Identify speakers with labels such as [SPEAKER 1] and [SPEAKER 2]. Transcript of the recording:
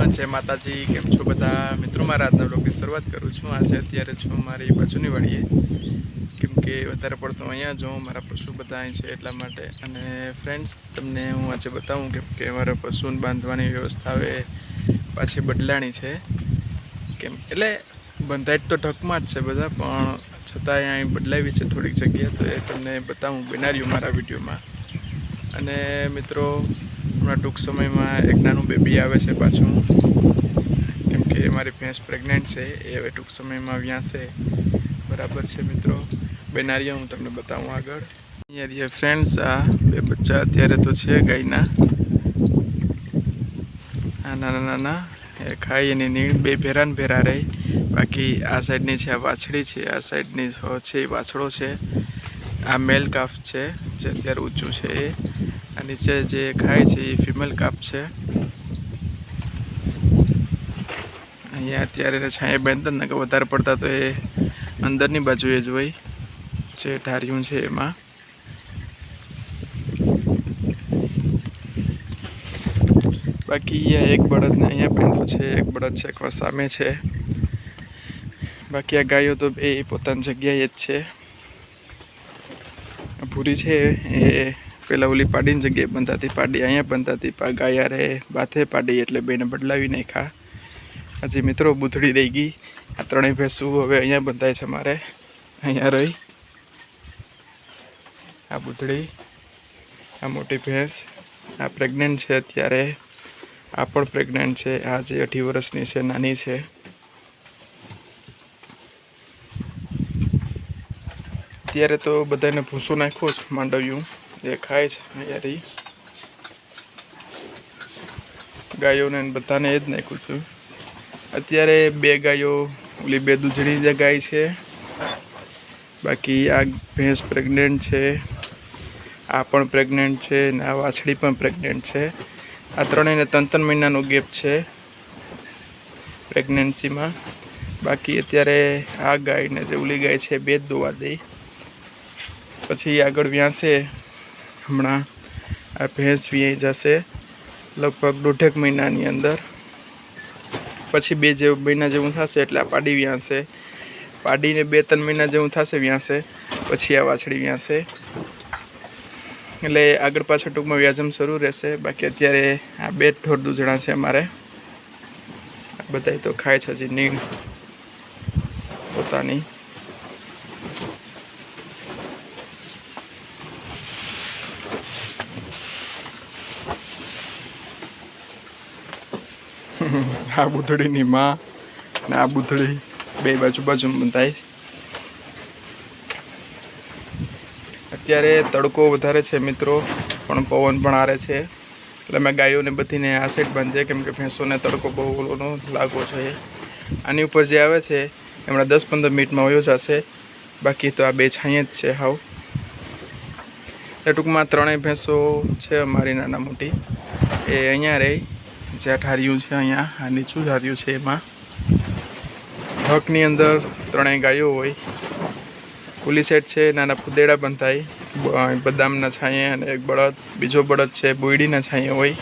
[SPEAKER 1] जय माताजी। केम छो बधा मित्रों? मारा आजना ब्लॉगनी शरूआत करूँ छूँ। आज अत्यारे छूँ मारी बाजूनी वाड़ीए, केम के वधारे पड़तो अहींया जो मारा पशु बधा अहीं छे एटला माटे। अने फ्रेंड्स तमने हूँ आज बताऊँ केम के मारा पशुने बांधवानी व्यवस्था हवे पाછી बदलाणी छे। केम एटले बंधाय तो ढकमां ज छे बधा, पण छतांय અહીં બદલાવી છે થોડીક જગ્યા, તો એ તમને બતાવું બનાવ્યું મારા વિડીયોમાં। અને મિત્રો હમણાં ટૂંક સમયમાં એક નાનું બેબી આવે છે પાછું, કેમ કે મારી ભેંસ પ્રેગ્નેન્ટ છે, એ હવે ટૂંક સમયમાં વ્યાસે બરાબર છે મિત્રો। બેનારીઓ હું તમને બતાવું આગળ। અહીંયા રહ્યા ફ્રેન્ડ્સ, આ બે બચ્ચા અત્યારે તો છે ગાયના, આ નાના નાના એ ખાઈ એની નીણ બે ભેરા ને ભેરા રહી। બાકી આ સાઈડની છે આ વાછડી છે, આ સાઈડની છે એ વાછડો છે। આ મેલ કાફ છે જે અત્યારે ઊંચું છે એ, આ નીચે જે ખાય છે એ ફિમેલ કાફ છે। અહીંયા અત્યારે છાંયે બાંધતા ને કે વધારે પડતા તો એ અંદરની બાજુએ જ હોય જે ઢાર્યું છે એમાં। બાકી અહીંયા એક બળદને અહીંયા બાંધ્યું છે, એક બળદ છે સામે છે। બાકી આ ગાયો તો બે પોતાની જગ્યાએ જ છે। ભૂરી છે એ પેલા ઓલી પાડીની જગ્યાએ બંધાતી, પાડી અહીંયા બંધાતી, ગાય રે બાથે પાડી એટલે બેને બદલાવી નાખ્યા। હજી મિત્રો બૂથડી રહી ગઈ। આ ત્રણેય ભેંસું હવે અહીંયા બંધાય છે મારે, અહીંયા રહી। આ બૂથડી, આ મોટી ભેંસ, આ પ્રેગ્નેન્ટ છે અત્યારે, આ પણ પ્રેગ્નેન્ટ છે, આ જે 18 વર્ષની છે નાની છે। અત્યારે તો બધાને ભૂસો નાખ્યો છે માંડવ્યું, એ ખાય છે અહીંયા રહી। ગાયોને બધાને એ જ નાખ્યું છે। અત્યારે બે ગાયો, ઓલી બે દૂધણી જે ગાય છે, બાકી આ ભેંસ પ્રેગ્નેન્ટ છે, આ પણ પ્રેગ્નેન્ટ છે ને આ વાછડી પણ પ્રેગ્નેન્ટ છે। આ ત્રણેયને 3 મહિનાનો ગેપ છે પ્રેગ્નન્સીમાં। બાકી અત્યારે આ ગાય ને જે ઓલી ગાય છે બે જ દોવા દઈ, પછી આગળ વ્યાસે હમણાં આ ભેંસ વ્યાઈ જશે લગભગ 1.5 મહિનાની અંદર। પછી 2 મહિના જેવું થશે એટલે આ પાડી વ્યાસે, પાડીને 2-3 મહિના જેવું થશે વ્યાસે, પછી આ વાછડી વ્યાસે। એટલે આગળ પાછળ ટૂંકમાં વ્યાજમ શરૂ રહેશે। બાકી અત્યારે આ બે ઢોર દૂધણા છે અમારે, બધાય તો ખાય છે હજી નીણ પોતાની। આ બુધડીની માં ને આ બુધડી બે બાજુ બાજુ બંધાય। અત્યારે તડકો વધારે છે મિત્રો, પણ પવન પણ આરે છે, એટલે મેં ગાયોને બધીને આ સાઈડ બાંધીએ, કેમ કે ભેંસોને તડકો બહુ ઓલોનો લાગવો છે। આની ઉપર જે આવે છે હમણાં 10-15 મિનિટમાં વયો જશે। બાકી તો આ બે છાંય જ છે હાવ। એટલે ટૂંકમાં ત્રણેય ભેંસો છે અમારી નાના મોટી, એ અહીંયા રહી, જ્યાં ઢાર્યું છે અહીંયા આ નીચું ઢાર્યું છે એમાં। હકની અંદર ત્રણેય ગાયો હોય। ઓલી સાઈડ છે નાના ફુદેડા બંધાય બદામના છાંયે, અને એક બળદ, બીજો બળદ છે બોયડીના છાંયે હોય।